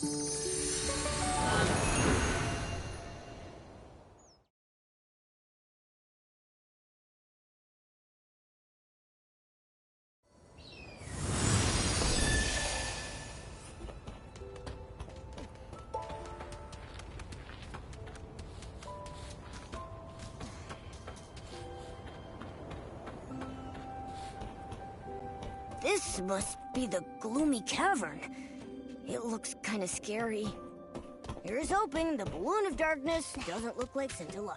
This must be the gloomy cavern. It looks kind of scary. Here's hoping the balloon of darkness doesn't look like Scintilla.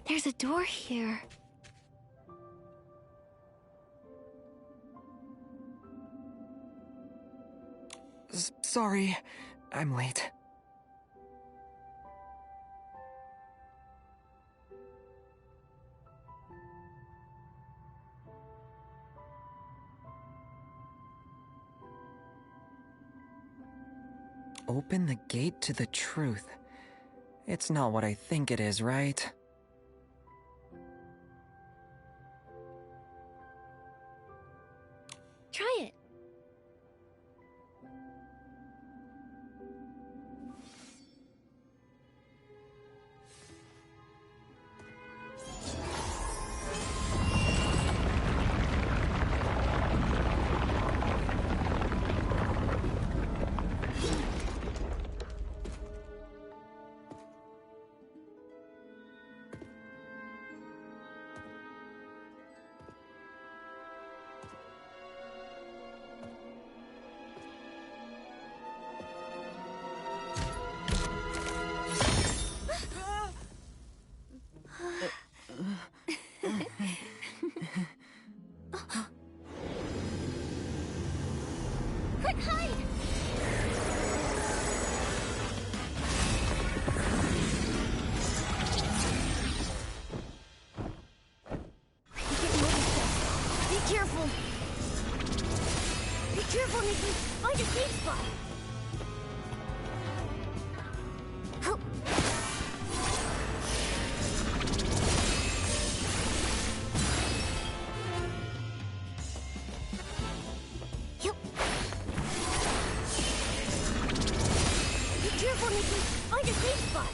There's a door here. Sorry, I'm late. Open the gate to the truth. It's not what I think it is, right? Try it. spot. Be careful, Nikki. Find a safe spot.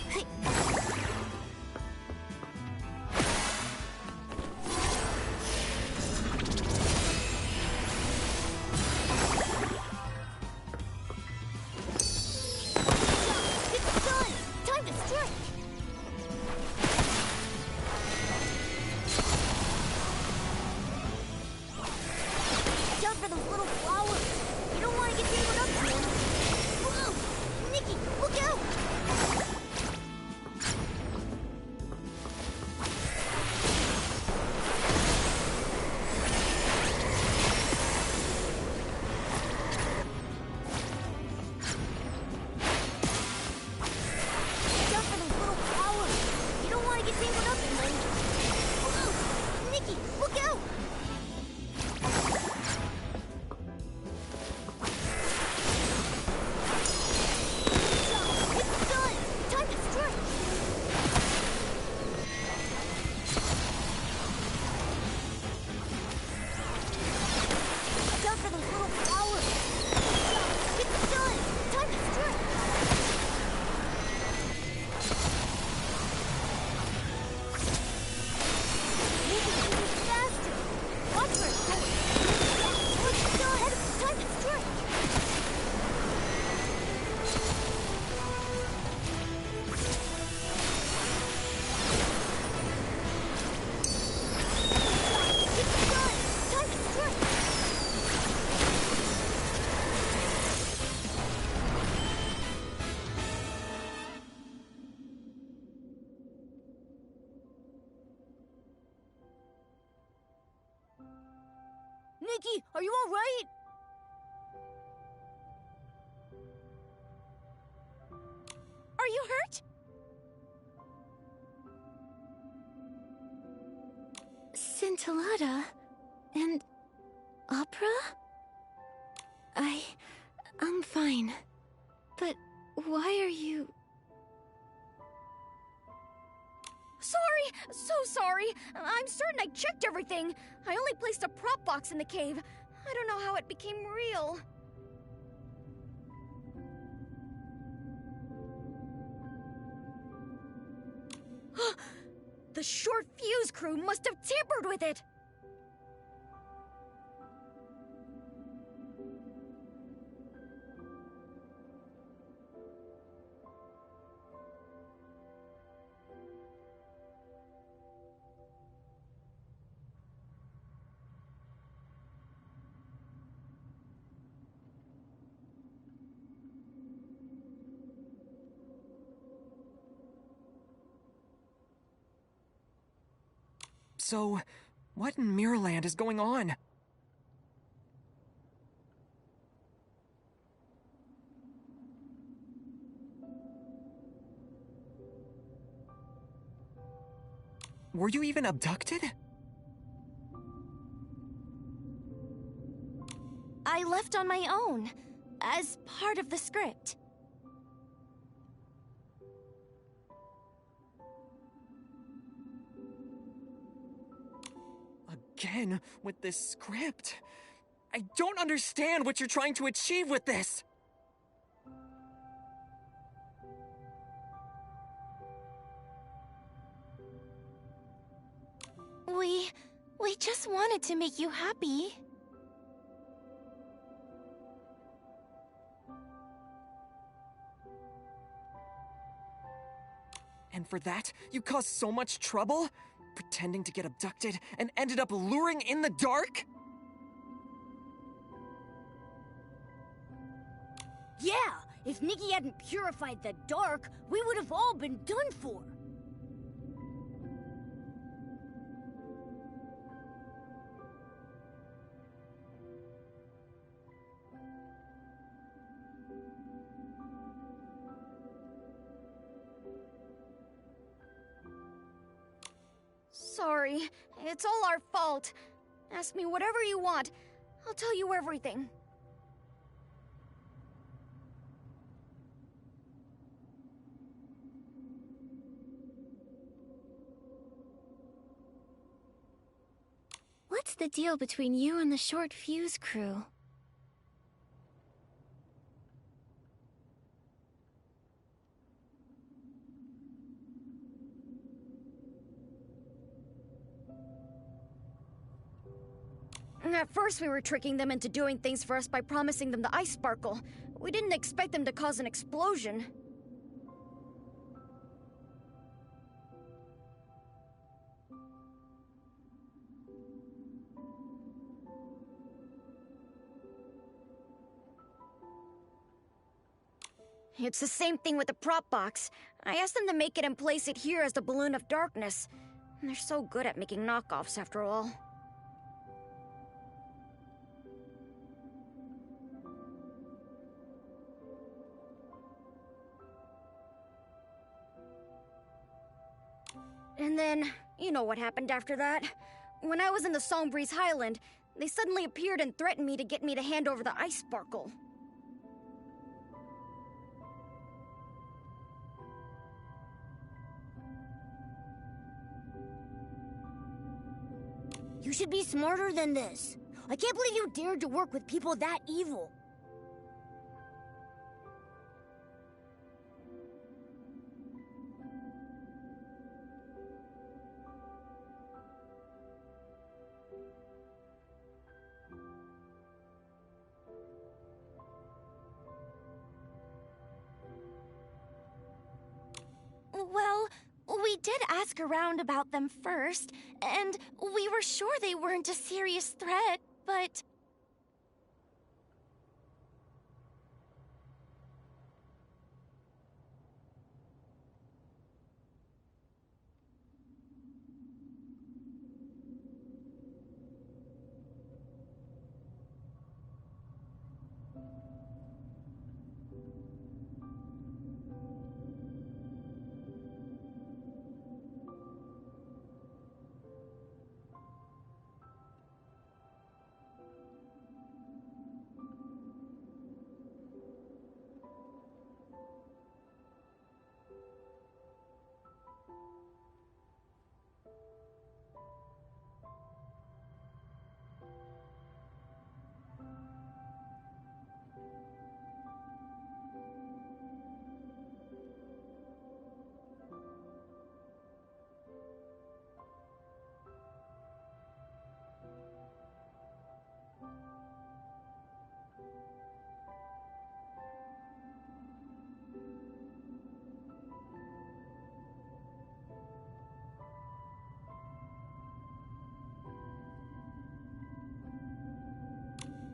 Nikki, are you all right? Are you hurt? Scintilla and opera? I'm fine. But why are you... Sorry! So sorry! I'm certain I checked everything. I only placed a prop box in the cave. I don't know how it became real. The short fuse crew must have tampered with it! So, what in Mirrorland is going on? Were you even abducted? I left on my own, as part of the script. Again, with this script. I don't understand what you're trying to achieve with this! We just wanted to make you happy. And for that, you caused so much trouble? Pretending to get abducted and ended up luring in the dark? Yeah, if Nikki hadn't purified the dark, we would have all been done for. Sorry, it's all our fault. Ask me whatever you want. I'll tell you everything. What's the deal between you and the short fuse crew? At first, we were tricking them into doing things for us by promising them the ice sparkle. We didn't expect them to cause an explosion. It's the same thing with the prop box. I asked them to make it and place it here as the balloon of darkness. And they're so good at making knockoffs, after all. And then, you know what happened after that. When I was in the Sombreeze Highland, they suddenly appeared and threatened me to get me to hand over the ice sparkle. You should be smarter than this. I can't believe you dared to work with people that evil. Well, we did ask around about them first, and we were sure they weren't a serious threat, but...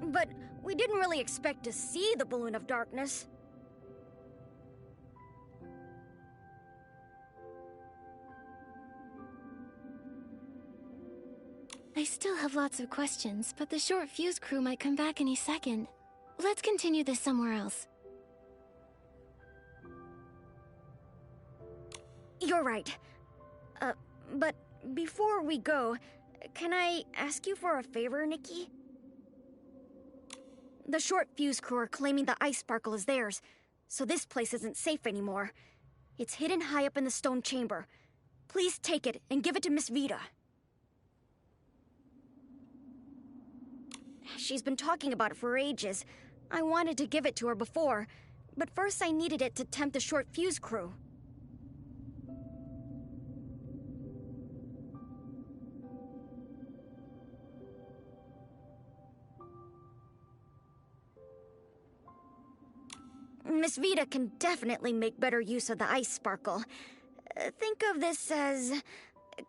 But we didn't really expect to see the balloon of darkness. I still have lots of questions, but the short fuse crew might come back any second. Let's continue this somewhere else. You're right. But before we go, can I ask you for a favor, Nikki? The short fuse crew are claiming the ice sparkle is theirs, so this place isn't safe anymore. It's hidden high up in the stone chamber. Please take it and give it to Miss Vita. She's been talking about it for ages. I wanted to give it to her before, but first I needed it to tempt the short fuse crew. Miss Vita can definitely make better use of the ice sparkle. Think of this as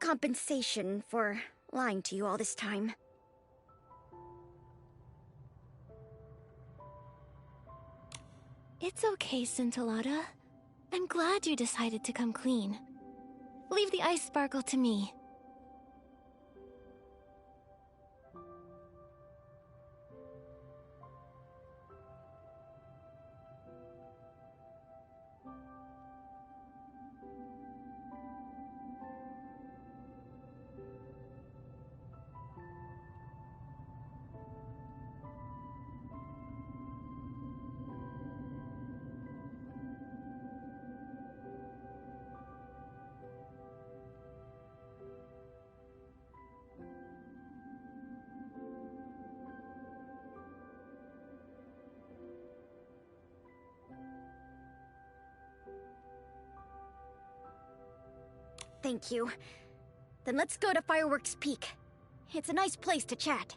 compensation for lying to you all this time. It's okay, Scintilla. I'm glad you decided to come clean. Leave the ice sparkle to me. thank you. Then let's go to Fireworks Peak. It's a nice place to chat.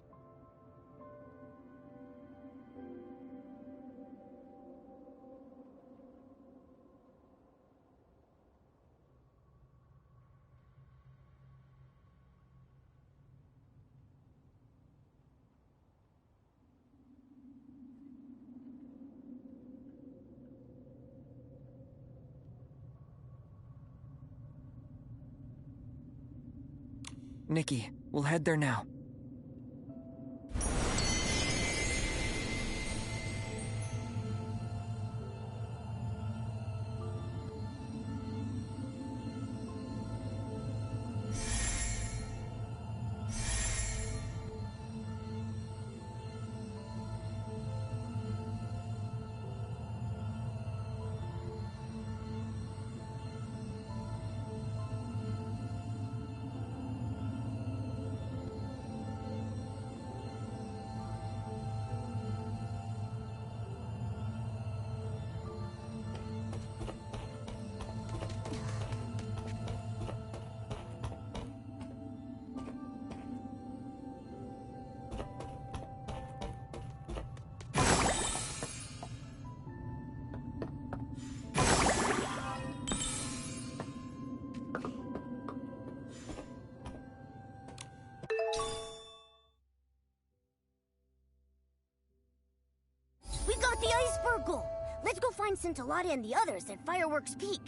Nikki, we'll head there now. We got the ice sparkle! Let's go find Scintilla and the others at Fireworks Peak.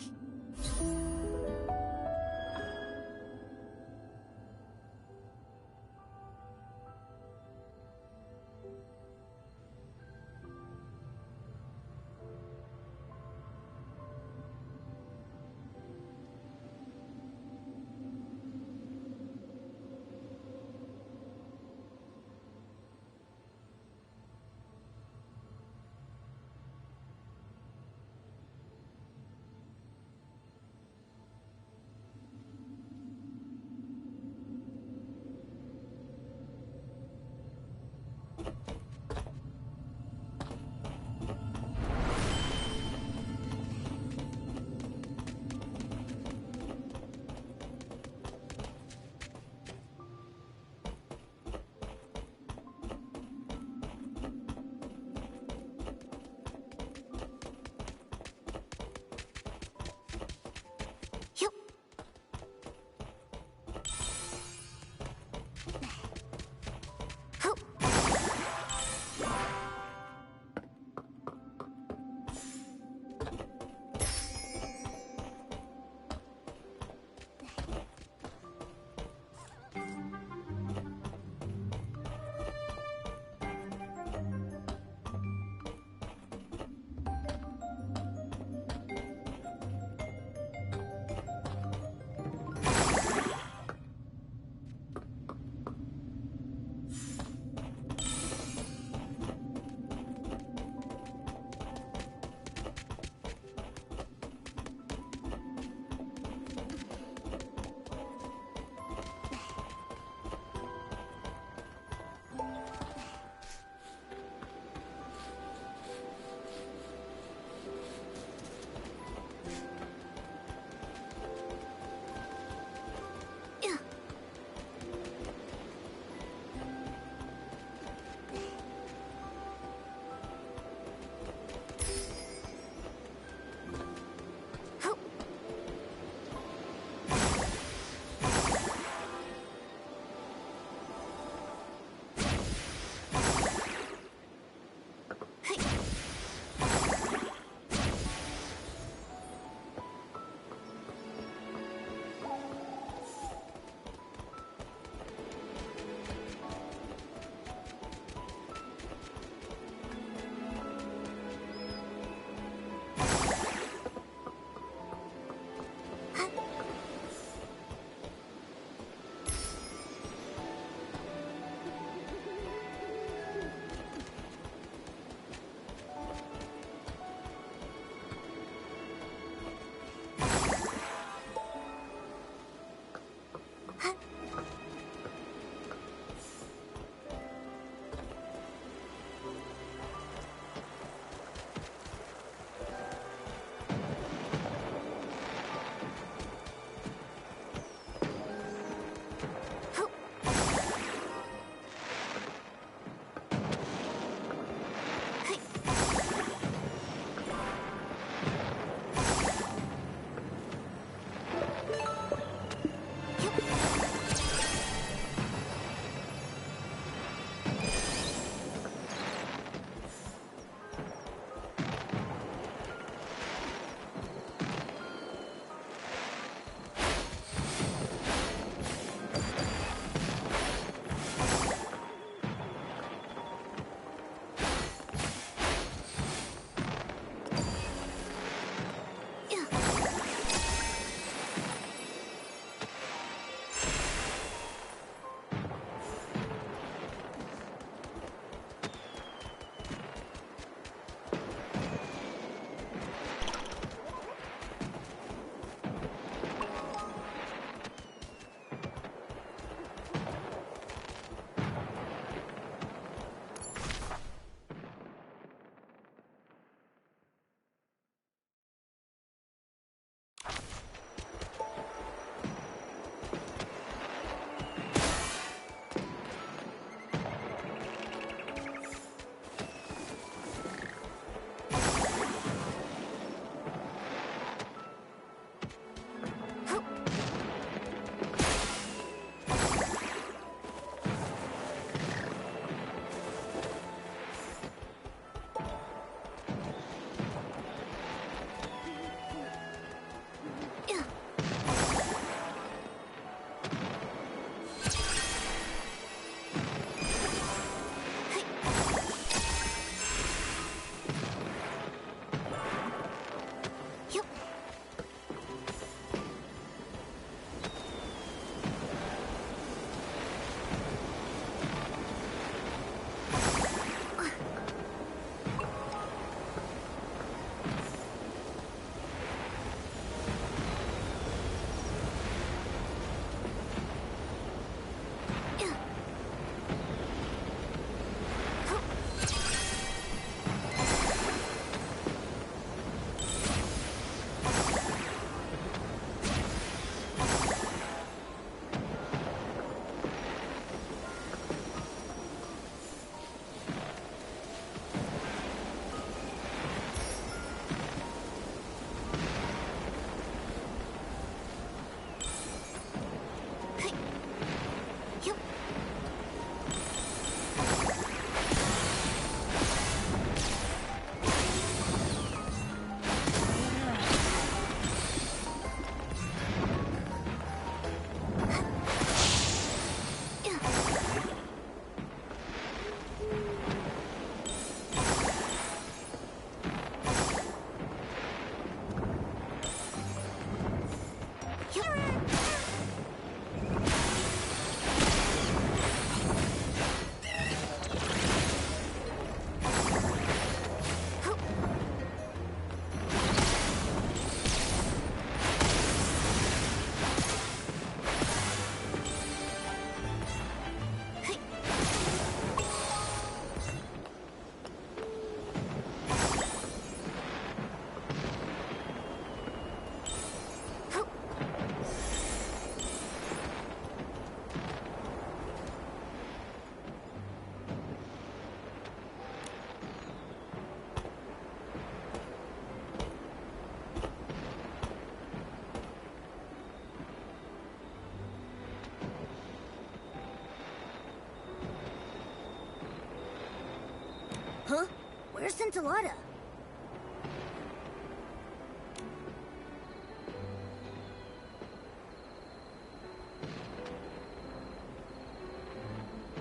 Where's Scintilla?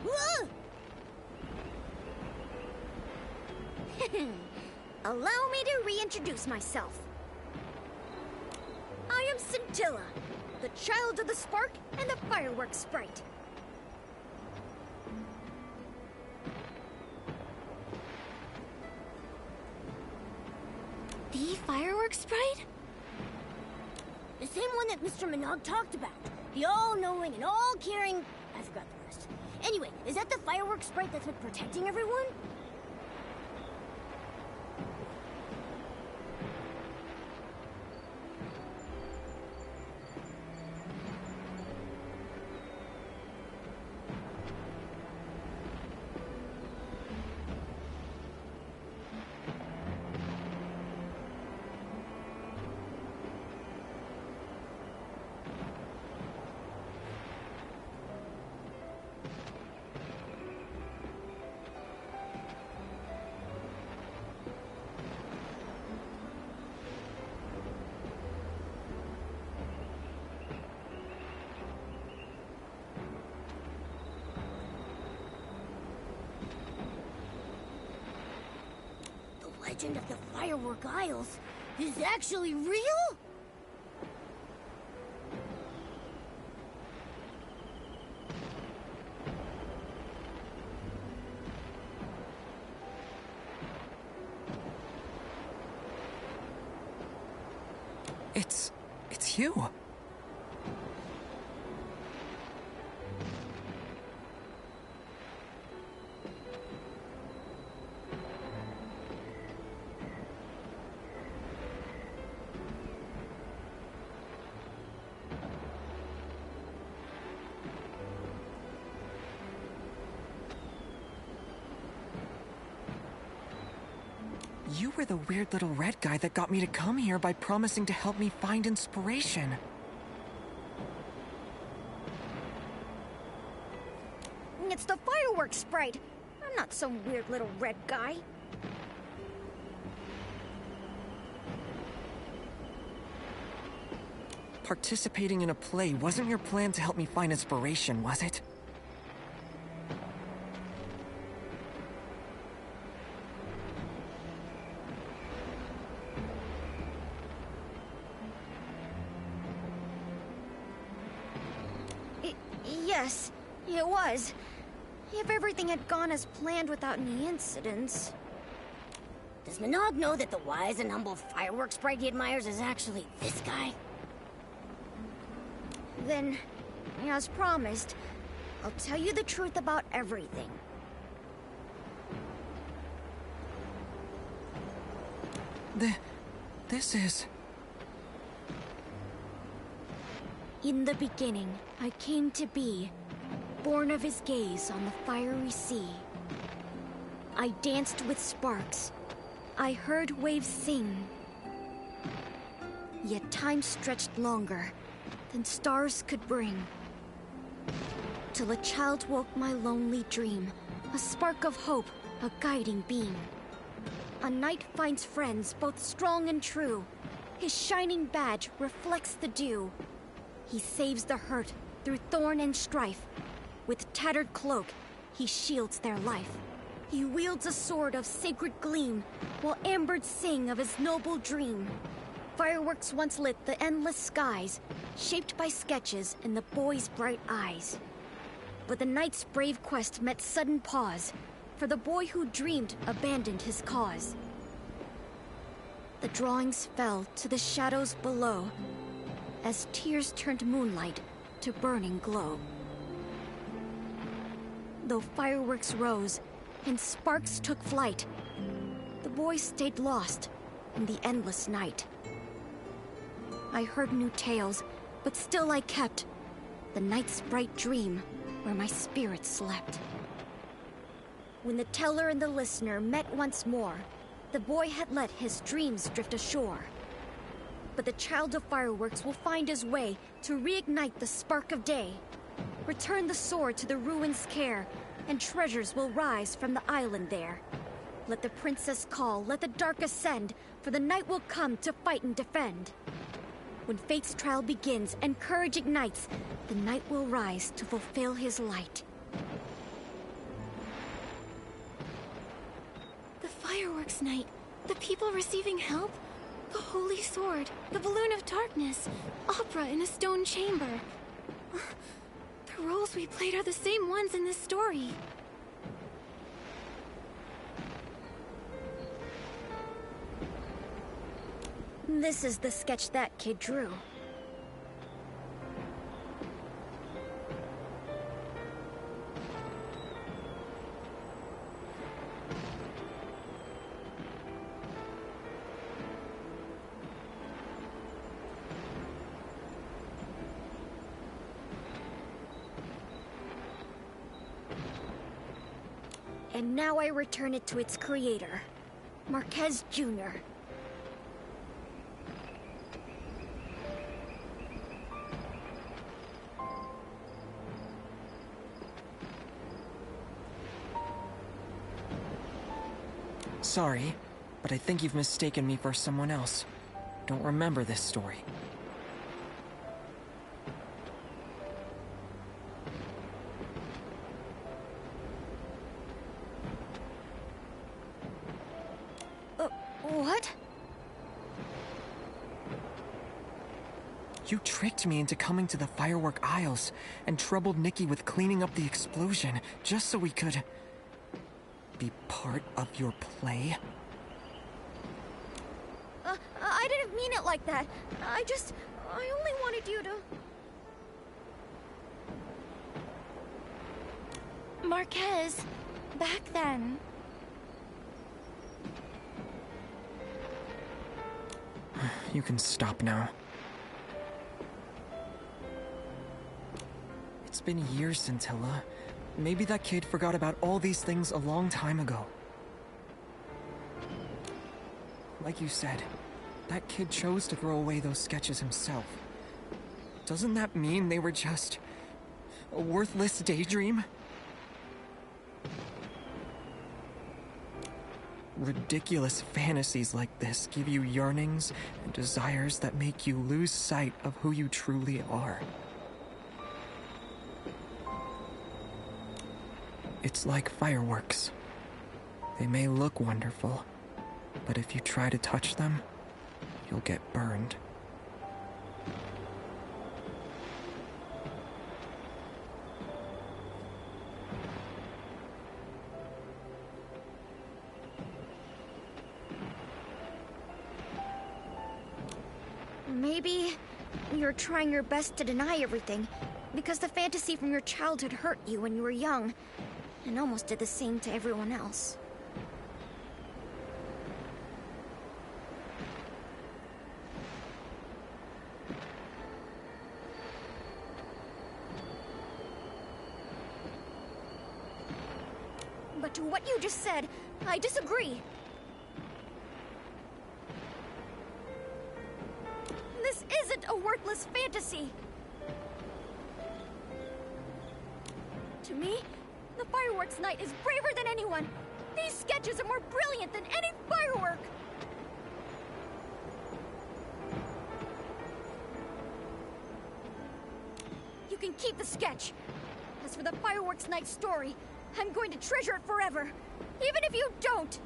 Whoa! Allow me to reintroduce myself. I am Scintilla, the child of the spark and the fireworks sprite. The fireworks sprite? The same one that Mr. Minogue talked about. The all-knowing and all-caring... I forgot the rest. Anyway, is that the fireworks sprite that's been protecting everyone? The legend of the Firework Isles is actually real? It's you. You were the weird little red guy that got me to come here by promising to help me find inspiration. It's the fireworks sprite. I'm not some weird little red guy. Participating in a play wasn't your plan to help me find inspiration, was it? Yes, it was. If everything had gone as planned without any incidents. Does Minogue know that the wise and humble fireworks sprite he admires is actually this guy? Then, as promised, I'll tell you the truth about everything. This is... In the beginning, I came to be, born of his gaze on the fiery sea. I danced with sparks. I heard waves sing. Yet time stretched longer than stars could bring. Till a child woke my lonely dream, a spark of hope, a guiding beam. A knight finds friends both strong and true. His shining badge reflects the dew. He saves the hurt through thorn and strife. With tattered cloak, he shields their life. He wields a sword of sacred gleam, while ambers sing of his noble dream. Fireworks once lit the endless skies, shaped by sketches in the boy's bright eyes. But the knight's brave quest met sudden pause, for the boy who dreamed abandoned his cause. The drawings fell to the shadows below, as tears turned moonlight to burning glow. Though fireworks rose and sparks took flight, the boy stayed lost in the endless night. I heard new tales, but still I kept the night's bright dream where my spirit slept. When the teller and the listener met once more, the boy had let his dreams drift ashore. But the child of fireworks will find his way to reignite the spark of day. Return the sword to the ruins' care, and treasures will rise from the island there. Let the princess call, let the dark ascend, for the night will come to fight and defend. When fate's trial begins and courage ignites, the night will rise to fulfill his light. The fireworks night, the people receiving help, the holy sword, the balloon of darkness, opera in a stone chamber. The roles we played are the same ones in this story. This is the sketch that kid drew. And now I return it to its creator, Marques Jr. Sorry, but I think you've mistaken me for someone else. Don't remember this story. What? You tricked me into coming to the firework aisles and troubled Nikki with cleaning up the explosion just so we could be part of your play. I didn't mean it like that. I only wanted you to... Marques, back then. You can stop now. It's been years, Scintilla. Maybe that kid forgot about all these things a long time ago. Like you said, that kid chose to throw away those sketches himself. Doesn't that mean they were just a worthless daydream? Ridiculous fantasies like this give you yearnings and desires that make you lose sight of who you truly are. It's like fireworks. They may look wonderful, but if you try to touch them, you'll get burned. Maybe you're trying your best to deny everything, because the fantasy from your childhood hurt you when you were young, and almost did the same to everyone else. But to what you just said, I disagree. This isn't a worthless fantasy. To me, the fireworks night is braver than anyone. These sketches are more brilliant than any firework. You can keep the sketch. As for the fireworks night story, I'm going to treasure it forever, even if you don't.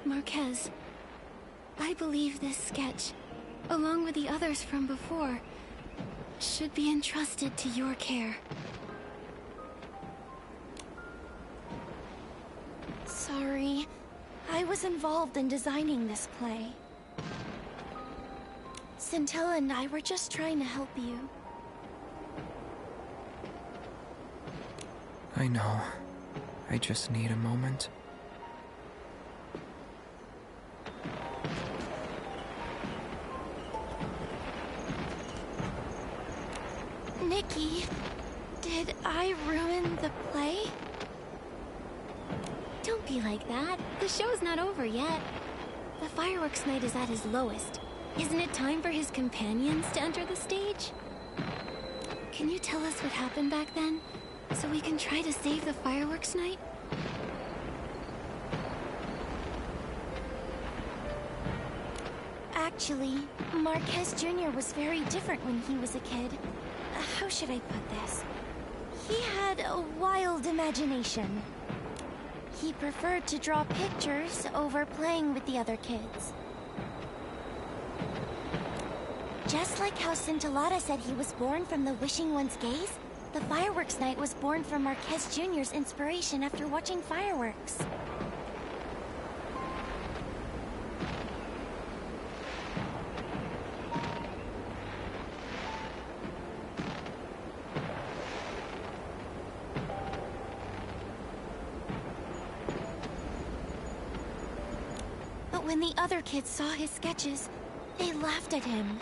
Marques, I believe this sketch, along with the others from before, should be entrusted to your care. Sorry, I was involved in designing this play. Scintilla and I were just trying to help you. I know. I just need a moment. Nikki, did I ruin the play? Don't be like that. The show's not over yet. The fireworks night is at his lowest. Isn't it time for his companions to enter the stage? Can you tell us what happened back then, so we can try to save the fireworks night? Actually, Marques Jr. was very different when he was a kid. How should I put this? He had a wild imagination. He preferred to draw pictures over playing with the other kids. Just like how Scintilla said he was born from the Wishing One's gaze, the fireworks night was born from Marques Jr.'s inspiration after watching fireworks. But when the other kids saw his sketches, they laughed at him.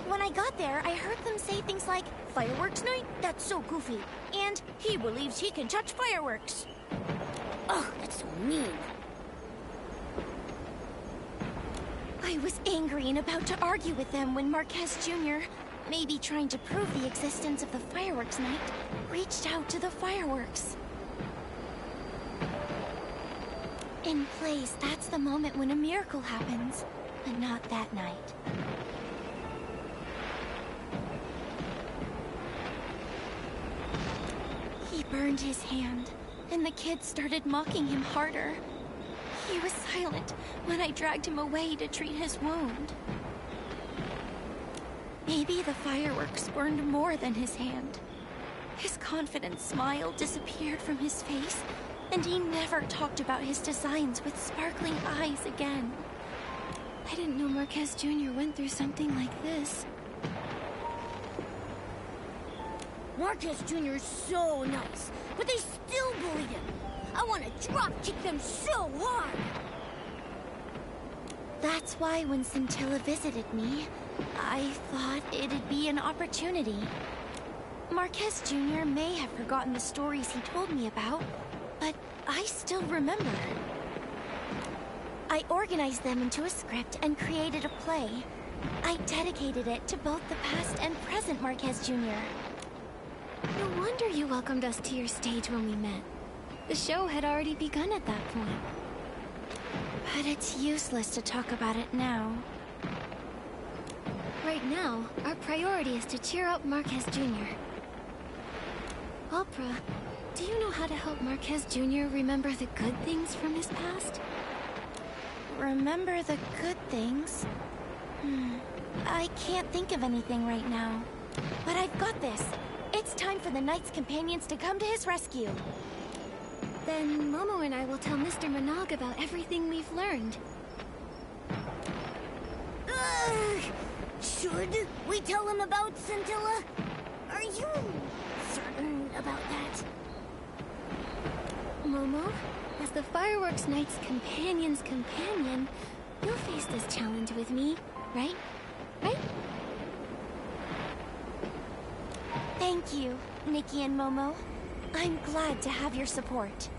When I got there, I heard them say things like, "Fireworks night? That's so goofy." And, "He believes he can touch fireworks." Ugh, that's so mean. I was angry and about to argue with them when Marques Jr., maybe trying to prove the existence of the fireworks night, reached out to the fireworks. In plays, that's the moment when a miracle happens, but not that night. He burned his hand, and the kids started mocking him harder. He was silent when I dragged him away to treat his wound. Maybe the fireworks burned more than his hand. His confident smile disappeared from his face, and he never talked about his designs with sparkling eyes again. I didn't know Marques Jr. went through something like this. Marques Jr. is so nice, but they still bully him. I want to drop kick them so hard. That's why when Scintilla visited me, I thought it'd be an opportunity. Marques Jr. may have forgotten the stories he told me about, but I still remember. I organized them into a script and created a play. I dedicated it to both the past and present Marques Jr. No wonder you welcomed us to your stage when we met. The show had already begun at that point. But it's useless to talk about it now. Right now, our priority is to cheer up Marques Jr. Opera, do you know how to help Marques Jr. remember the good things from his past? Remember the good things? I can't think of anything right now. But I've got this. It's time for the Knight's companions to come to his rescue. Then Momo and I will tell Mr. Manaug about everything we've learned. Should we tell him about Scintilla? Are you certain about that? Momo, as the Fireworks Night's companion's companion, you'll face this challenge with me, right? Right? Thank you, Nikki and Momo. I'm glad to have your support.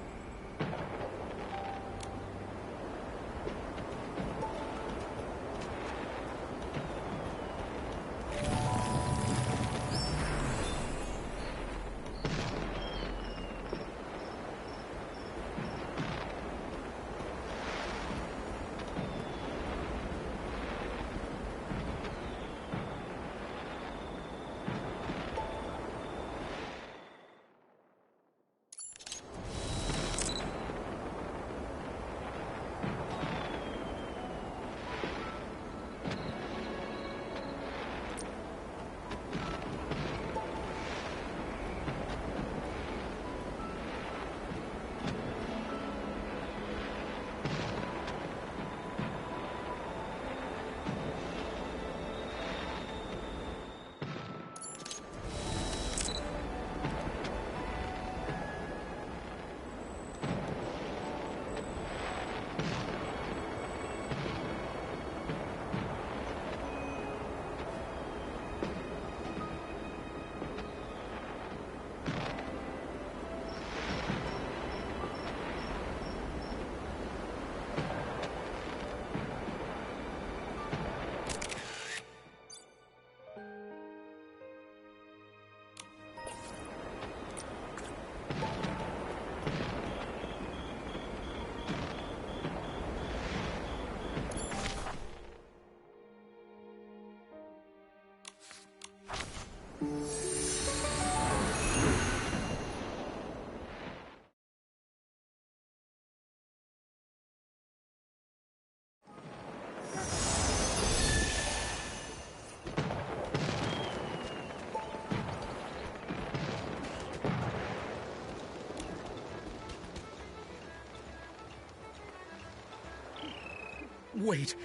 Wait,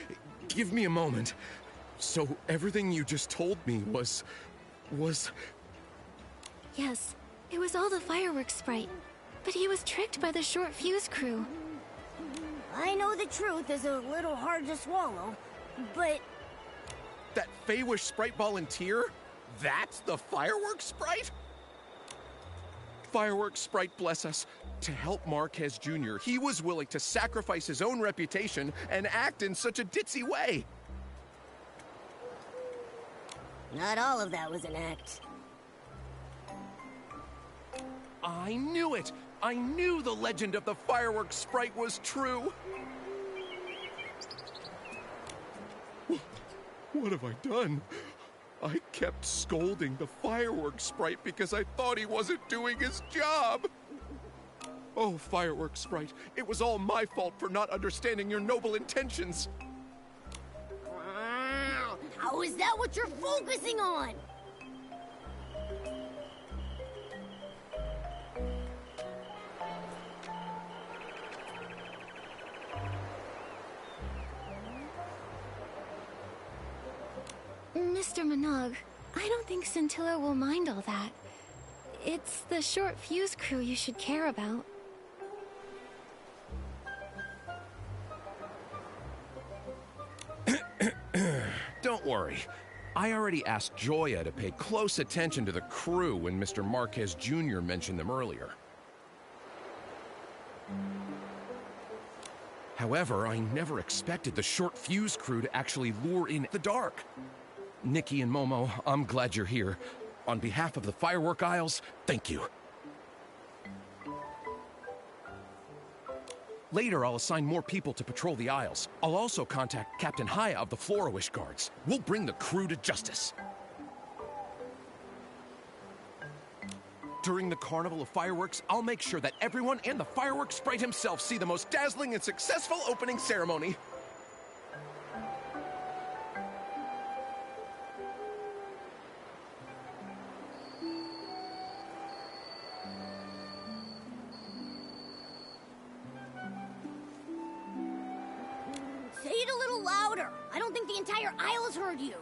give me a moment. So everything you just told me was... Yes, it was all the fireworks sprite. But he was tricked by the short fuse crew. I know the truth is a little hard to swallow, but... That Feywish sprite volunteer? That's the fireworks sprite? Fireworks sprite, bless us. To help Marques Jr., he was willing to sacrifice his own reputation and act in such a ditzy way. Not all of that was an act. I knew it! I knew the legend of the fireworks sprite was true! What have I done? I kept scolding the fireworks sprite because I thought he wasn't doing his job! Oh, fireworks sprite, it was all my fault for not understanding your noble intentions! How is that what you're focusing on? Mr. Minogue, I don't think Scintilla will mind all that. It's the short fuse crew you should care about. Don't worry. I already asked Joya to pay close attention to the crew when Mr. Marques Jr. mentioned them earlier. However, I never expected the short fuse crew to actually lure in the dark. Nikki and Momo, I'm glad you're here. On behalf of the Firework Isles, thank you. Later, I'll assign more people to patrol the Isles. I'll also contact Captain Haya of the Flora-Wish Guards. We'll bring the crew to justice. During the Carnival of Fireworks, I'll make sure that everyone and the fireworks sprite himself see the most dazzling and successful opening ceremony. Say it a little louder. I don't think the entire Isles heard you.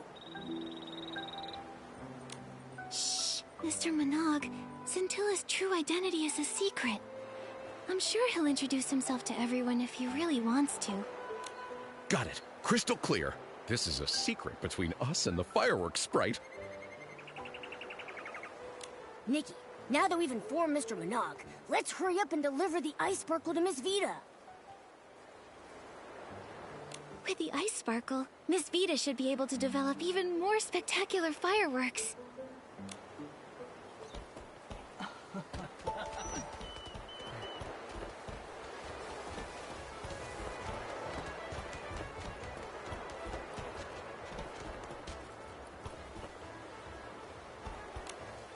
Shh, Mr. Minogue. Scintilla's true identity is a secret. I'm sure he'll introduce himself to everyone if he really wants to. Got it. Crystal clear. This is a secret between us and the fireworks sprite. Nikki, now that we've informed Mr. Minogue, let's hurry up and deliver the ice sparkle to Miss Vita. With the ice sparkle, Miss Vita should be able to develop even more spectacular fireworks.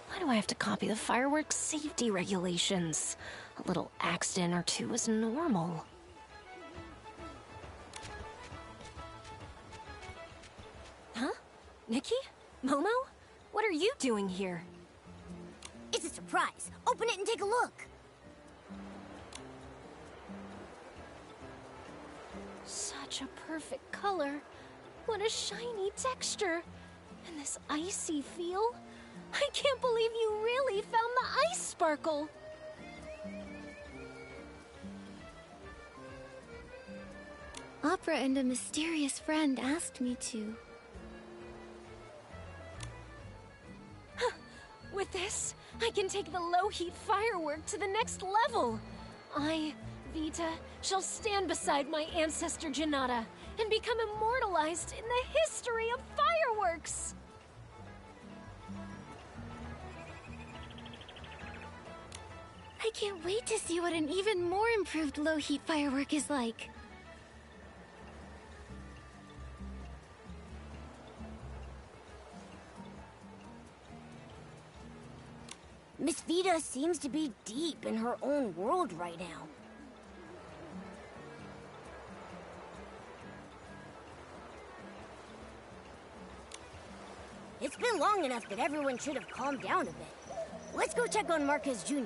Why do I have to copy the fireworks safety regulations? A little accident or two is normal. Huh? Nikki? Momo? What are you doing here? It's a surprise. Open it and take a look. Such a perfect color. What a shiny texture. And this icy feel. I can't believe you really found the ice sparkle. Opera and a mysterious friend asked me to. With this, I can take the low-heat firework to the next level. I, Vita, shall stand beside my ancestor Janata and become immortalized in the history of fireworks. I can't wait to see what an even more improved low-heat firework is like. Miss Vita seems to be deep in her own world right now. It's been long enough that everyone should have calmed down a bit. Let's go check on Marques Jr.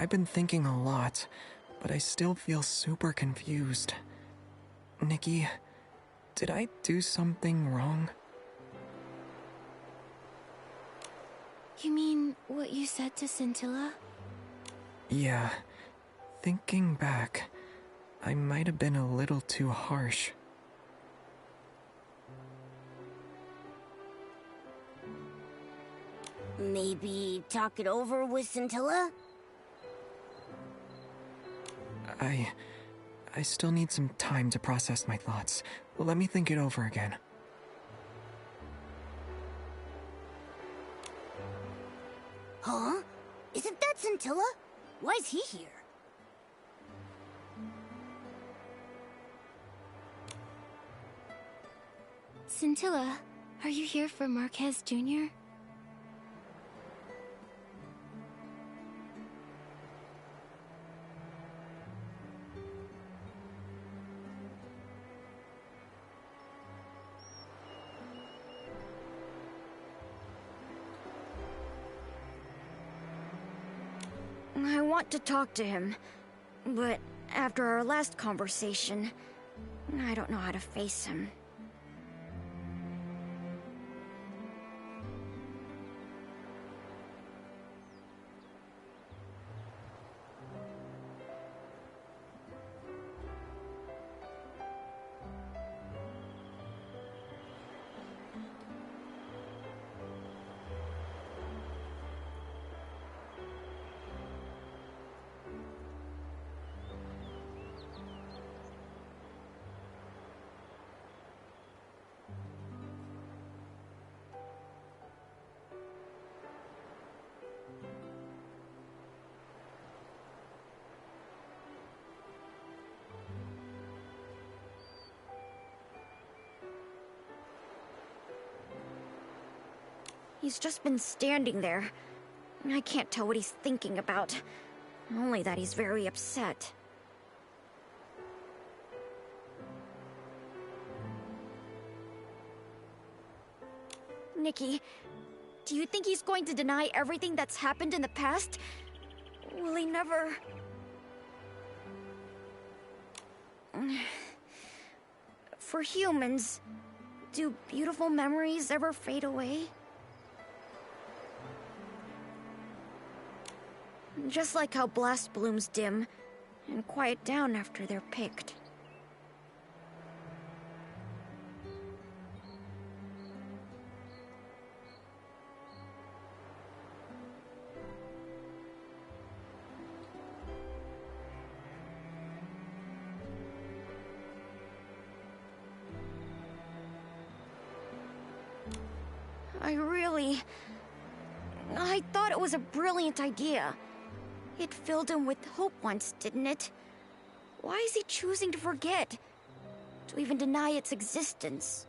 I've been thinking a lot, but I still feel super confused. Nikki, did I do something wrong? You mean what you said to Scintilla? Yeah. Thinking back, I might have been a little too harsh. Maybe talk it over with Scintilla? I still need some time to process my thoughts. Let me think it over again. Huh? Isn't that Scintilla? Why is he here? Scintilla, are you here for Marques Jr.? I want to talk to him, but after our last conversation, I don't know how to face him. He's just been standing there. I can't tell what he's thinking about. Only that he's very upset. Nikki, do you think he's going to deny everything that's happened in the past? Will he never... For humans, do beautiful memories ever fade away? Just like how blast blooms dim and quiet down after they're picked. I thought it was a brilliant idea. It filled him with hope once, didn't it? Why is he choosing to forget? To even deny its existence?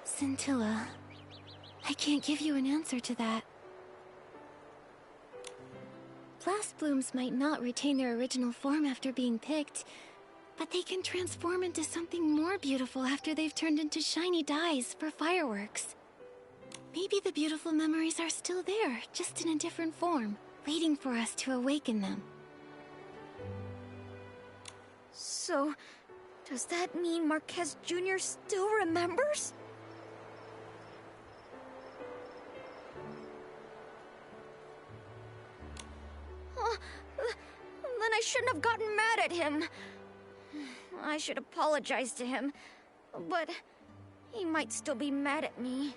Scintilla, I can't give you an answer to that. Blast blooms might not retain their original form after being picked, but they can transform into something more beautiful after they've turned into shiny dyes for fireworks. Maybe the beautiful memories are still there, just in a different form, waiting for us to awaken them. So, does that mean Marques Jr. still remembers? Then I shouldn't have gotten mad at him. I should apologize to him, but he might still be mad at me.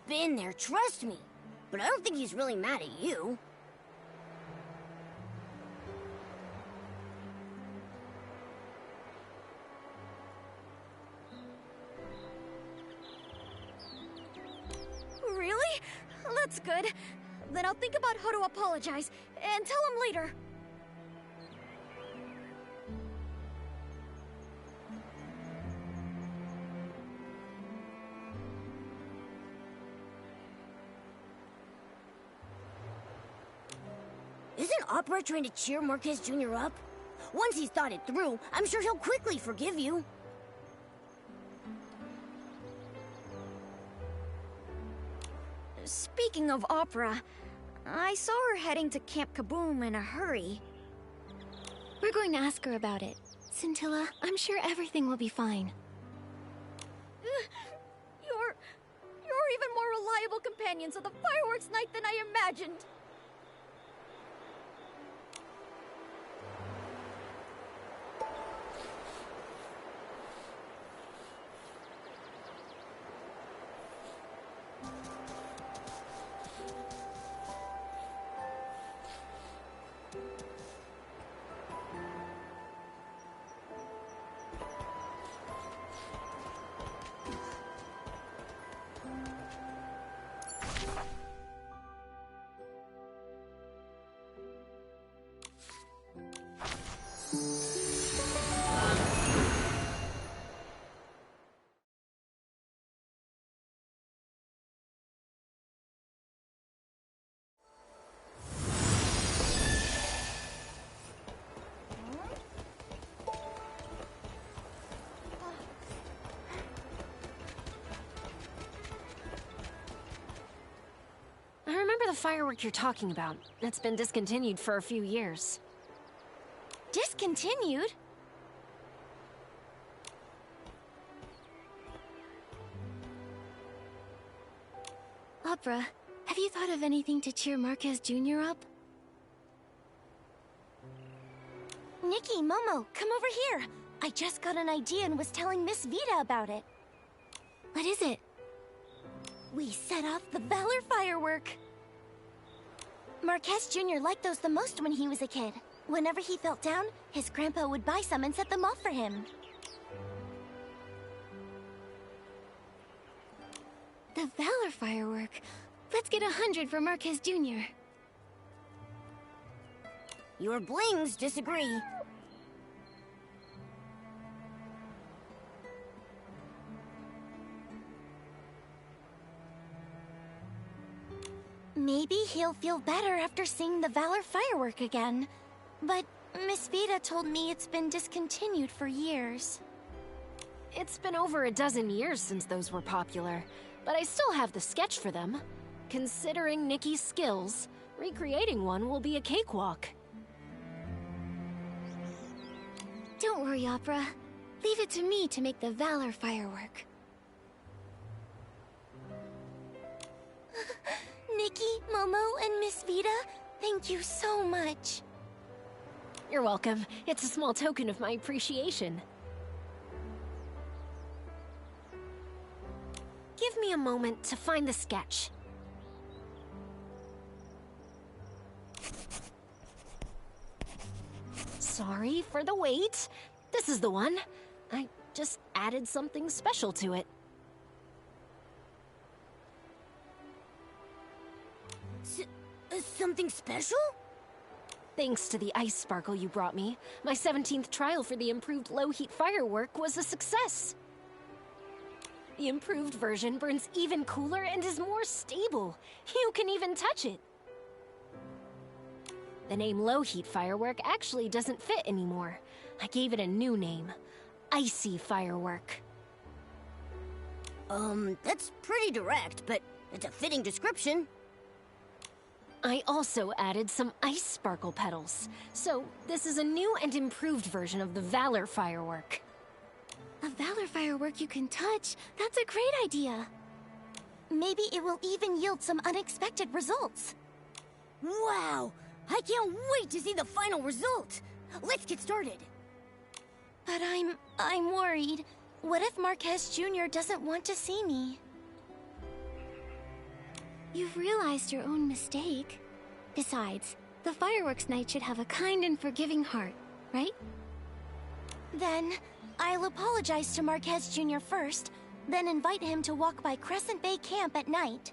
Been there, trust me. But I don't think he's really mad at you. Really? That's good. Then I'll think about how to apologize, and tell him later. Isn't Opera trying to cheer Marques Jr. up? Once he's thought it through, I'm sure he'll quickly forgive you. Speaking of Opera, I saw her heading to Camp Kaboom in a hurry. We're going to ask her about it. Scintilla, I'm sure everything will be fine. You're even more reliable companions of the fireworks night than I imagined. I remember the firework you're talking about. It's been discontinued for a few years. Discontinued? Opera, have you thought of anything to cheer Marques Jr. up? Nikki, Momo, come over here. I just got an idea and was telling Miss Vita about it. What is it? We set off the Valor firework. Marques Jr. liked those the most when he was a kid. Whenever he felt down, his grandpa would buy some and set them off for him. The Valor firework. Let's get 100 for Marques Jr. Your blings disagree. Maybe he'll feel better after seeing the Valor firework again. But Miss Vita told me it's been discontinued for years. It's been over a dozen years since those were popular, but I still have the sketch for them. Considering Nikki's skills, recreating one will be a cakewalk. Don't worry, Opera. Leave it to me to make the Valor firework. Nikki, Momo, and Miss Vita, thank you so much. You're welcome. It's a small token of my appreciation. Give me a moment to find the sketch. Sorry for the wait. This is the one. I just added something special to it. Something special? Thanks to the ice sparkle you brought me, my 17th trial for the improved low-heat firework was a success. The improved version burns even cooler and is more stable. You can even touch it. The name low-heat firework actually doesn't fit anymore. I gave it a new name, Icy Firework. That's pretty direct, but it's a fitting description. I also added some ice sparkle petals. So this is a new and improved version of the Valor firework. A Valor firework you can touch? That's a great idea. Maybe it will even yield some unexpected results. Wow! I can't wait to see the final result! Let's get started! But I'm worried. What if Marques Jr. doesn't want to see me? You've realized your own mistake. Besides, the fireworks night should have a kind and forgiving heart, right? Then, I'll apologize to Marques Jr. first, then invite him to walk by Crescent Bay Camp at night.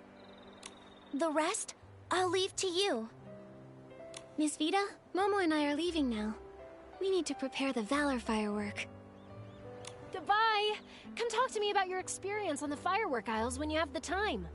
The rest, I'll leave to you. Miss Vita, Momo and I are leaving now. We need to prepare the Valor firework. Goodbye! Come talk to me about your experience on the firework aisles when you have the time.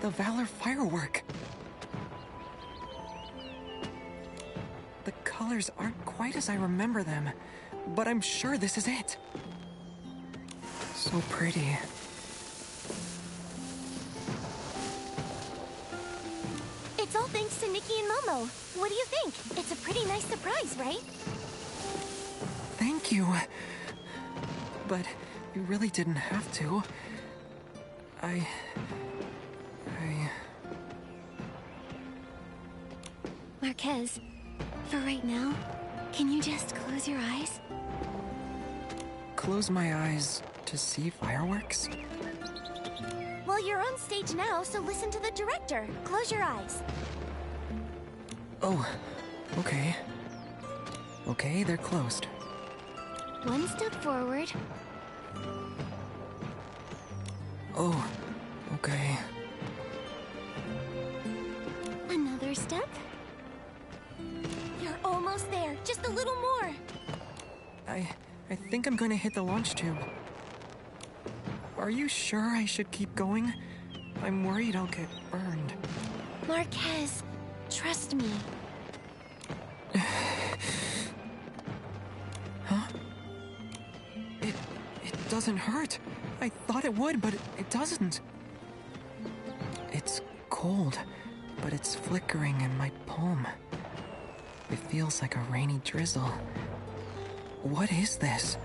the Valor firework. The colors aren't quite as I remember them, but I'm sure this is it. So pretty. It's all thanks to Nikki and Momo. What do you think? It's a pretty nice surprise, right? Thank you. But you really didn't have to. Marques, for right now, can you just close your eyes? Close my eyes to see fireworks? Well, you're on stage now, so listen to the director. Close your eyes. Oh, okay. Okay, they're closed. One step forward. Oh, okay. Another step. You're almost there. Just a little more. I think I'm going to hit the launch tube. Are you sure I should keep going? I'm worried I'll get burned. Marques, trust me. Huh? It doesn't hurt. I thought it would, but it doesn't. It's cold, but it's flickering in my palm. It feels like a rainy drizzle. What is this?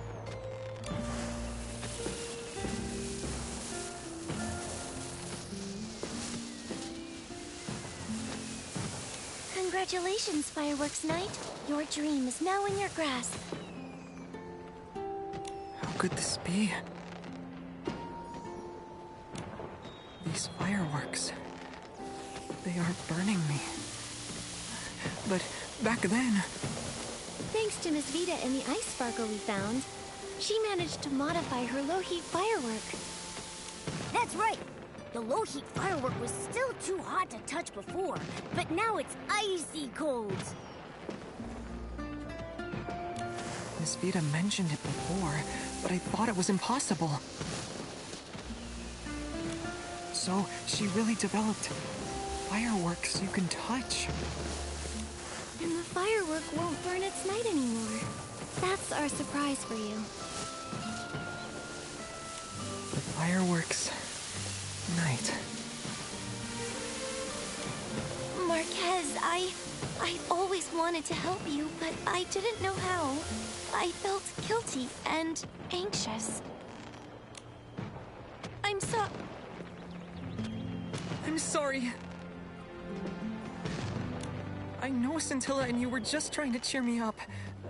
Congratulations, Fireworks Night. Your dream is now in your grasp. How could this be? These fireworks, they are burning me. But back then... Thanks to Miss Vita and the ice sparkle we found, she managed to modify her low-heat firework. That's right. The low-heat firework was still too hot to touch before, but now it's icy cold. Miss Vita mentioned it before, but I thought it was impossible. So, she really developed fireworks you can touch. And the firework won't burn its night anymore. That's our surprise for you. The fireworks night. Marques, I always wanted to help you, but I didn't know how. I felt guilty and anxious. I'm sorry. I know Scintilla and you were just trying to cheer me up.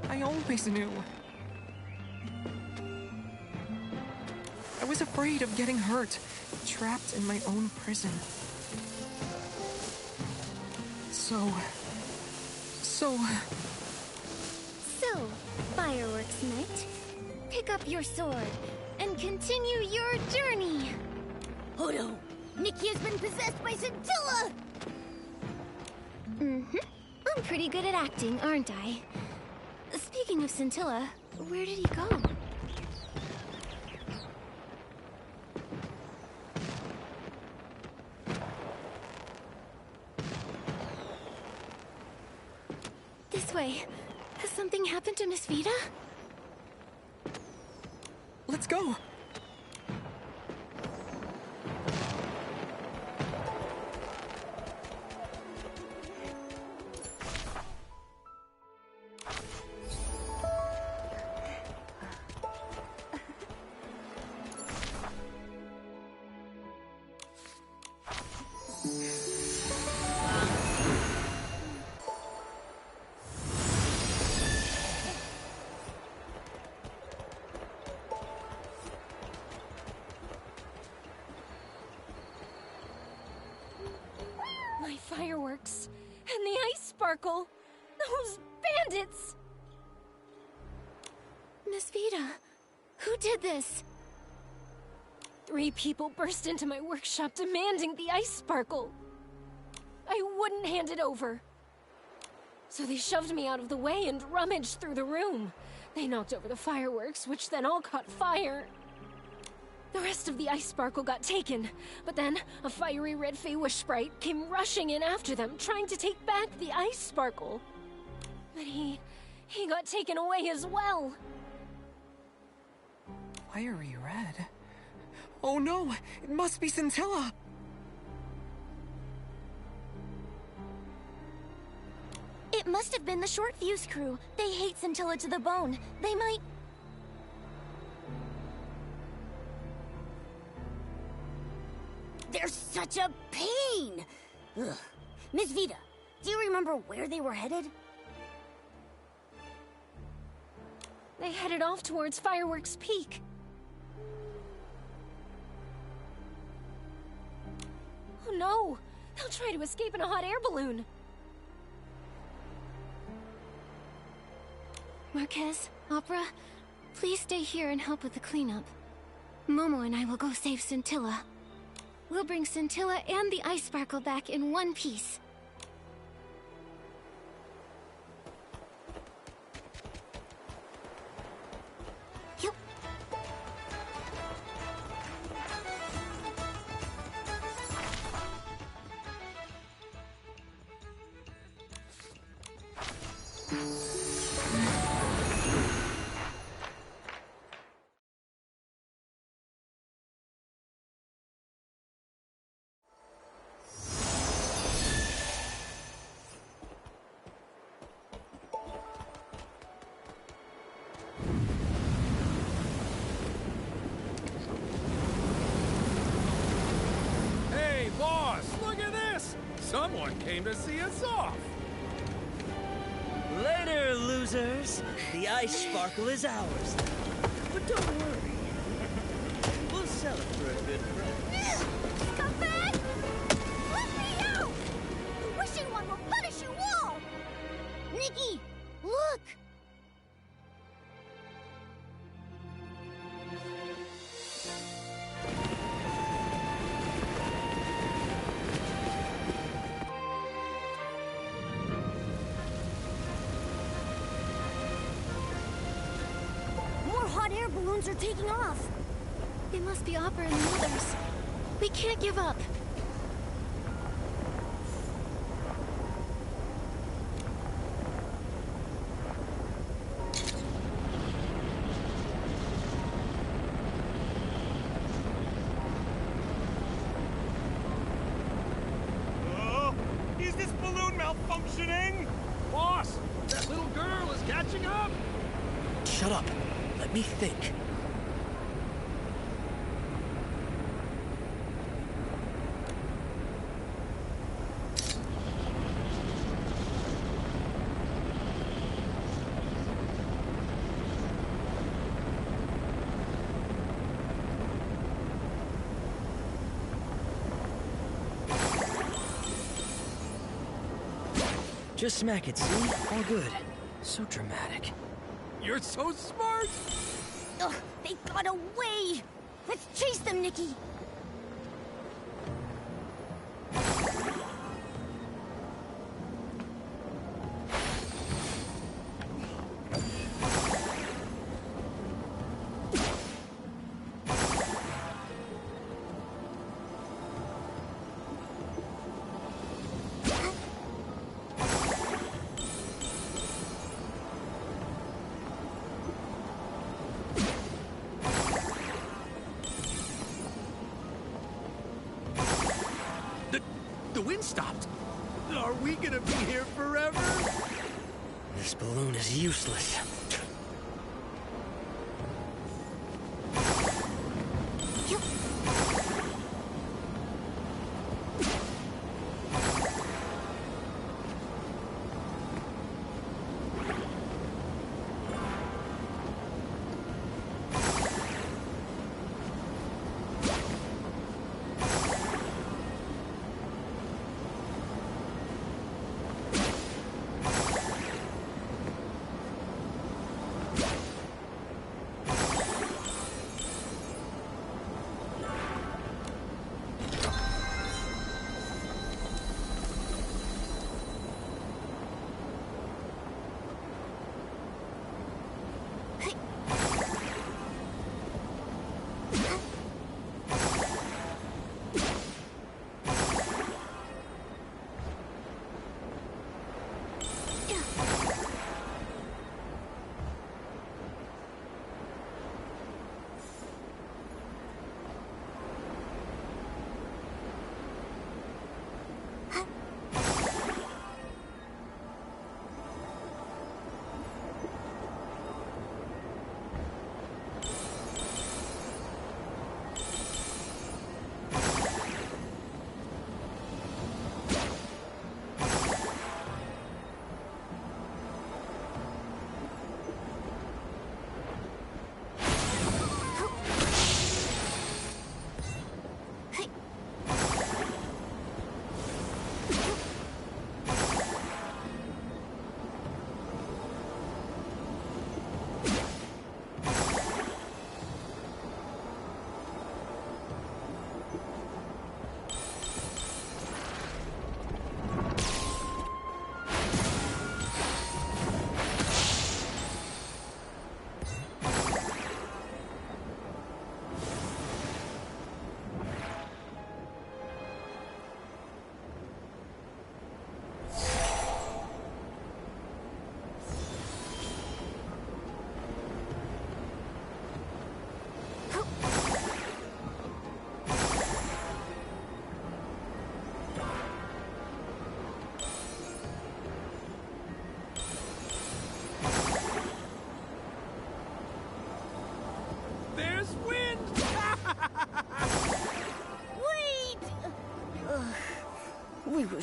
I always knew. I was afraid of getting hurt, trapped in my own prison. So, Fireworks Night, pick up your sword and continue your journey. Oh no! Nikki has been possessed by Scintilla! I'm pretty good at acting, aren't I? Speaking of Scintilla, where did he go? This way. Has something happened to Miss Vita? let's go. My fireworks and the ice sparkle. Those bandits! Miss Vita, who did this? 3 people burst into my workshop demanding the ice sparkle. I wouldn't hand it over. So they shoved me out of the way and rummaged through the room. They knocked over the fireworks, which then all caught fire. The rest of the ice sparkle got taken, but then a fiery red Feywish sprite came rushing in after them, trying to take back the ice sparkle. But he got taken away as well. Fiery red? Oh no! It must be Scintilla! It must have been the Short Fuse crew. They hate Scintilla to the bone. They might... They're such a pain! Ugh. Miss Vita, do you remember where they were headed? They headed off towards Fireworks Peak. Oh no! They'll try to escape in a hot air balloon! Marques, Opera, please stay here and help with the cleanup. Momo and I will go save Scintilla. We'll bring Scintilla and the ice sparkle back in one piece. Yup. Hey, boss, look at this! Someone came to see us off! Later, losers! The ice sparkle is ours. But don't worry. We'll sell it for a good price. Come back! Let me out! The wishing one will punish you all! Nikki, look! More hot air balloons are taking off. It must be Opera and the others. We can't give up. Is this balloon malfunctioning? Boss, that little girl is catching up! Shut up. Let me think. Just smack it, see? All good. So dramatic. You're so smart! Ugh, they got away! Let's chase them, Nikki! The wind stopped. Are we gonna be here forever? This balloon is useless.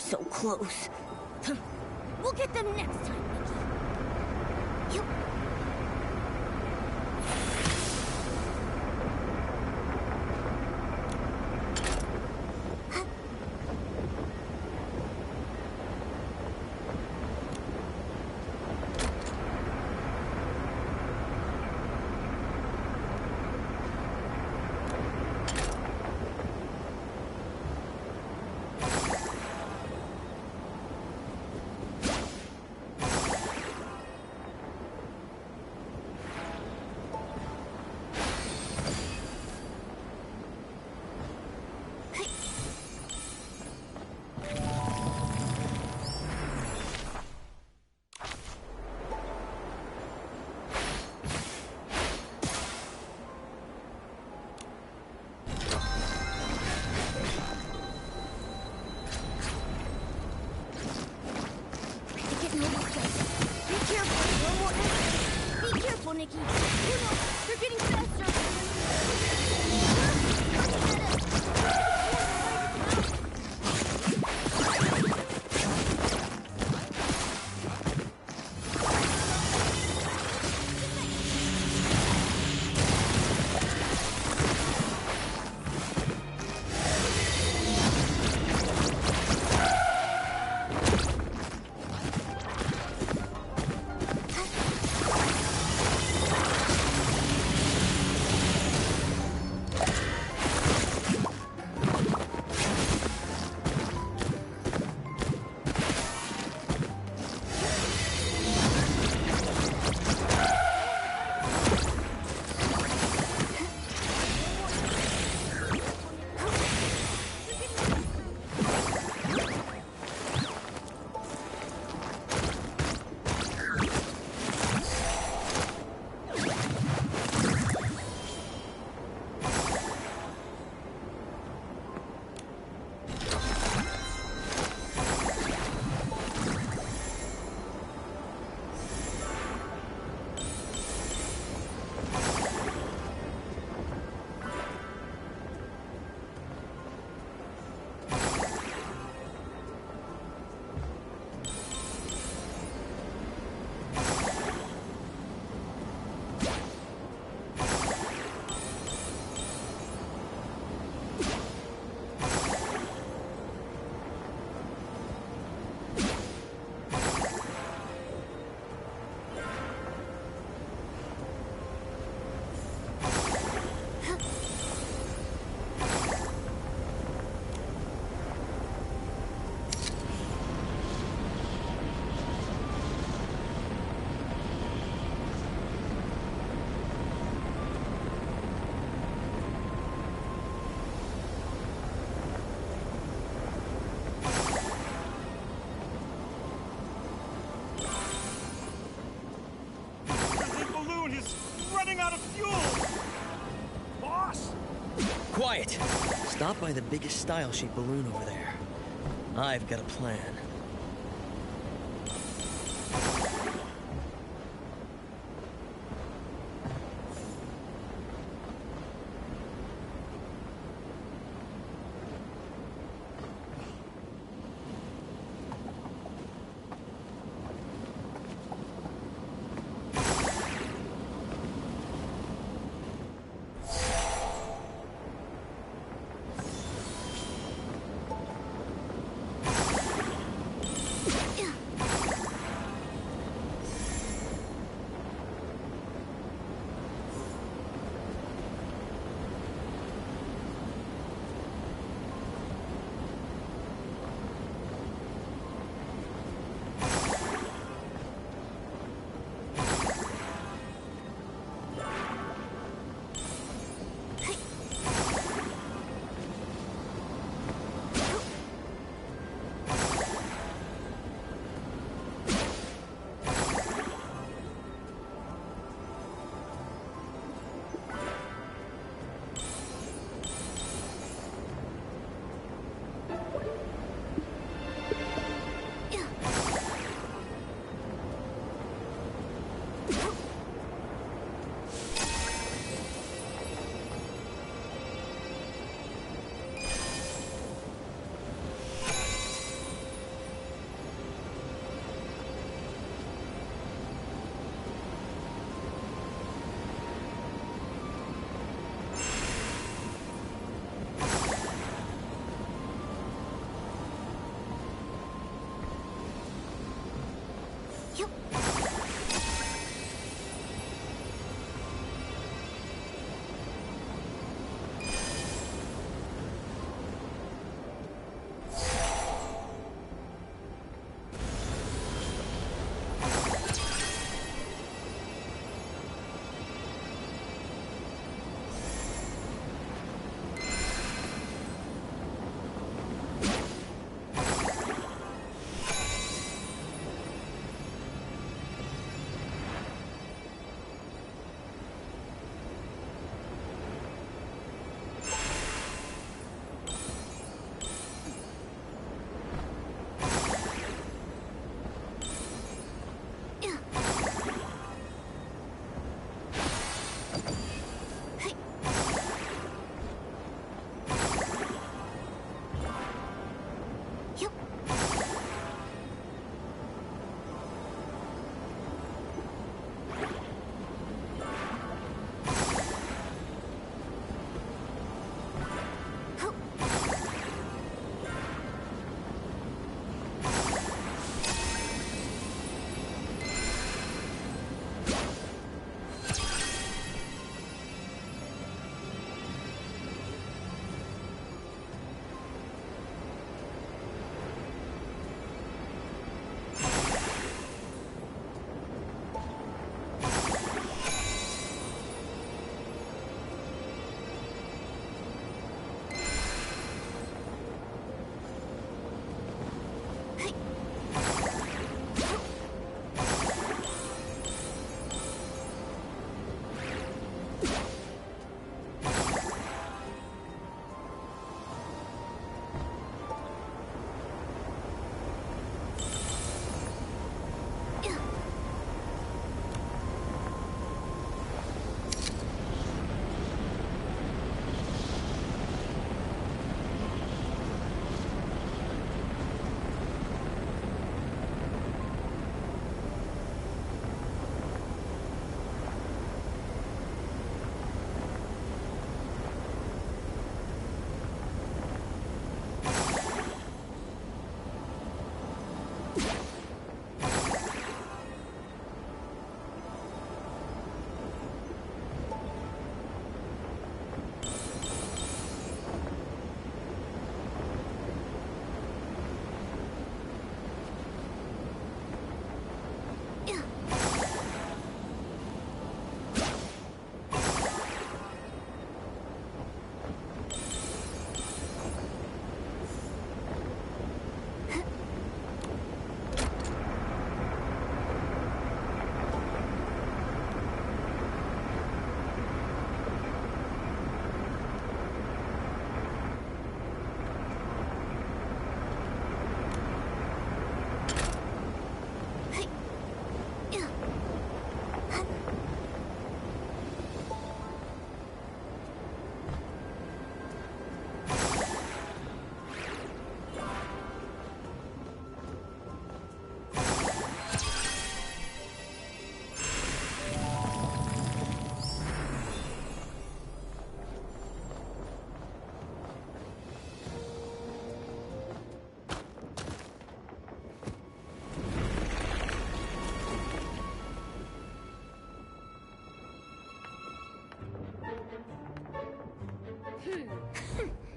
So close. We'll get them next time, Nikki. You... Nikki. You know, they're getting faster. Quiet! Stop by the biggest style-shaped balloon over there. I've got a plan. Yup.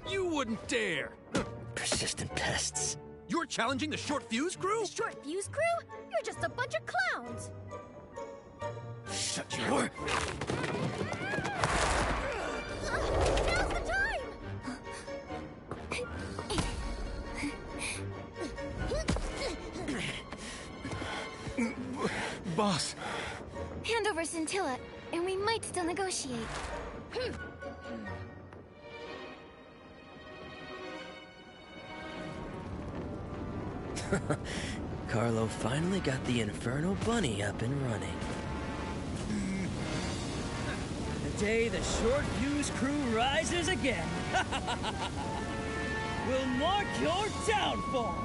You wouldn't dare! Persistent pests. You're challenging the Short Fuse crew? The Short Fuse crew? You're just a bunch of clowns. Shut your... Now's the time! Boss. Hand over Scintilla, and we might still negotiate. Carlo finally got the Inferno Bunny up and running. The day the Short Fuse crew rises again will mark your downfall!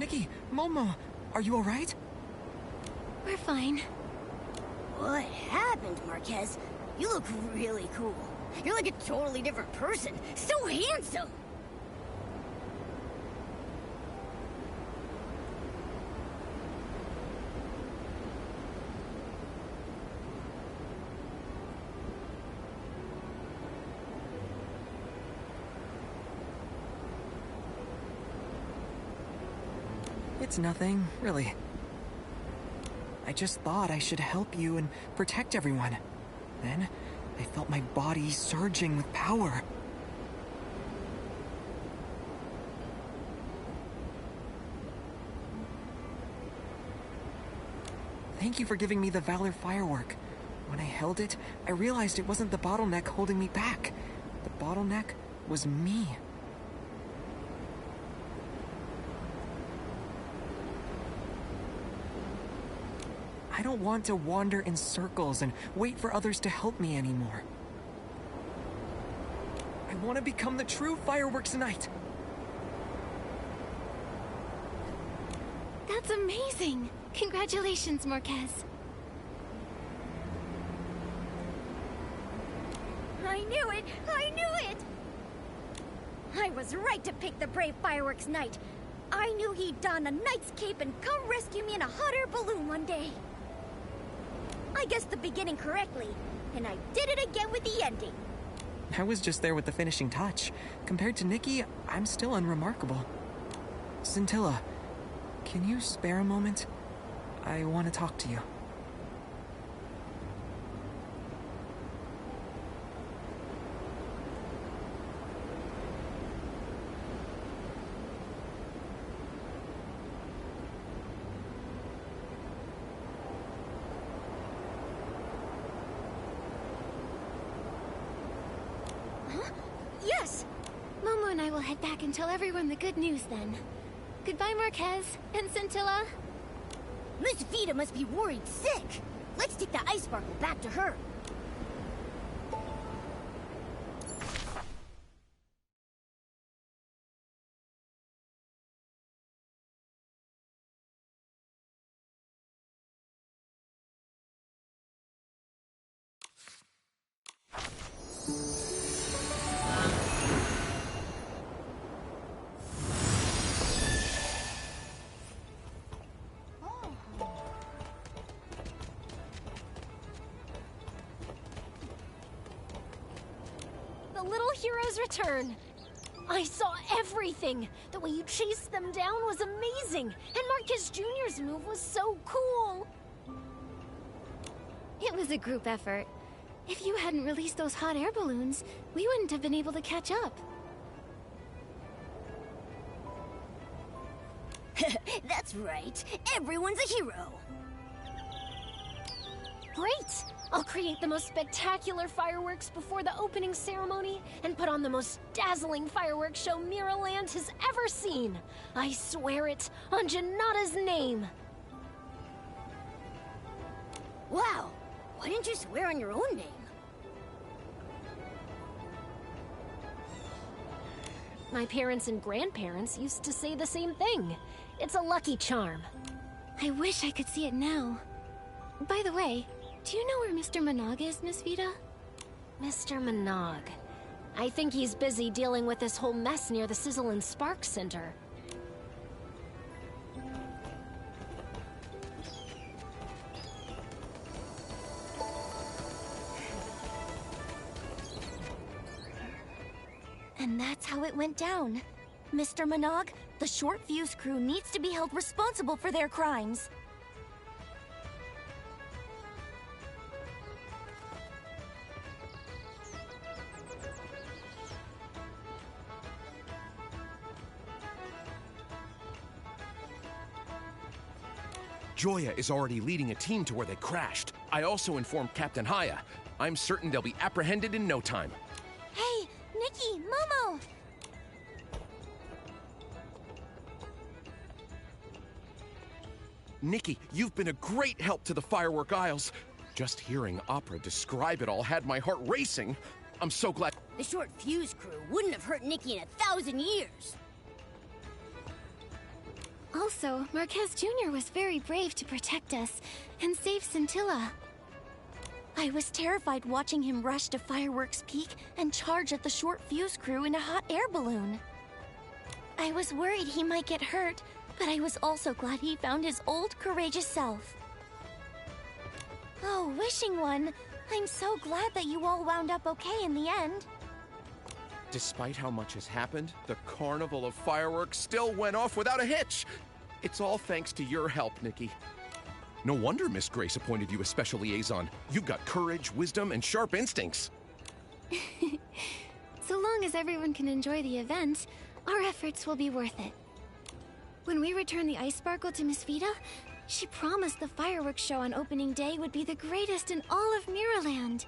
Nikki, Momo, are you alright? We're fine. What happened, Marques? You look really cool. You're like a totally different person. So handsome! It's nothing, really. I just thought I should help you and protect everyone. Then, I felt my body surging with power. Thank you for giving me the Valor firework. When I held it, I realized it wasn't the bottleneck holding me back. The bottleneck was me. I don't want to wander in circles and wait for others to help me anymore. I want to become the true Fireworks Knight. That's amazing! Congratulations, Marques. I knew it! I knew it! I was right to pick the brave Fireworks Knight. I knew he'd don a knight's cape and come rescue me in a hot air balloon one day. I guessed the beginning correctly, and I did it again with the ending. I was just there with the finishing touch. Compared to Nikki, I'm still unremarkable. Scintilla, can you spare a moment? I want to talk to you. Yes! Momo and I will head back and tell everyone the good news then. Goodbye, Marques and Scintilla. Miss Vita must be worried sick. Let's take the ice sparkle back to her. Little heroes return. I saw everything. The way you chased them down was amazing. And Marques Jr.'s move was so cool. It was a group effort. If you hadn't released those hot air balloons, we wouldn't have been able to catch up. That's right. Everyone's a hero. Great! I'll create the most spectacular fireworks before the opening ceremony and put on the most dazzling fireworks show Miraland has ever seen. I swear it on Janata's name. Wow! Why didn't you swear on your own name? My parents and grandparents used to say the same thing. It's a lucky charm. I wish I could see it now. By the way, do you know where Mr. Managa is, Miss Vita? Mr. Managa. I think he's busy dealing with this whole mess near the Sizzle and Spark Center. And that's how it went down. Mr. Managa, the Short Fuse crew needs to be held responsible for their crimes. Joya is already leading a team to where they crashed. I also informed Captain Haya. I'm certain they'll be apprehended in no time. Hey, Nikki, Momo! Nikki, you've been a great help to the Firework Isles. Just hearing Opera describe it all had my heart racing. I'm so glad. The Short Fuse crew wouldn't have hurt Nikki in 1,000 years. Also, Marques Jr. was very brave to protect us and save Scintilla. I was terrified watching him rush to Fireworks Peak and charge at the short fuse crew in a hot air balloon. I was worried he might get hurt, but I was also glad he found his old courageous self. Oh, Wishing One, I'm so glad that you all wound up okay in the end. Despite how much has happened, the Carnival of Fireworks still went off without a hitch. It's all thanks to your help, Nikki. No wonder Miss Grace appointed you a special liaison. You've got courage, wisdom, and sharp instincts. So long as everyone can enjoy the event, our efforts will be worth it. When we return the ice sparkle to Miss Vita, she promised the fireworks show on opening day would be the greatest in all of Mirrorland.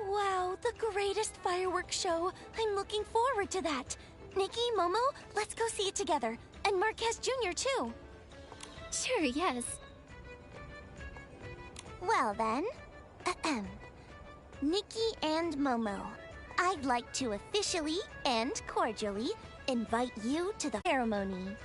Wow, the greatest fireworks show. I'm looking forward to that. Nikki, Momo, let's go see it together. And Marques Jr. too. Sure, yes. Well then, Nikki and Momo, I'd like to officially and cordially invite you to the ceremony.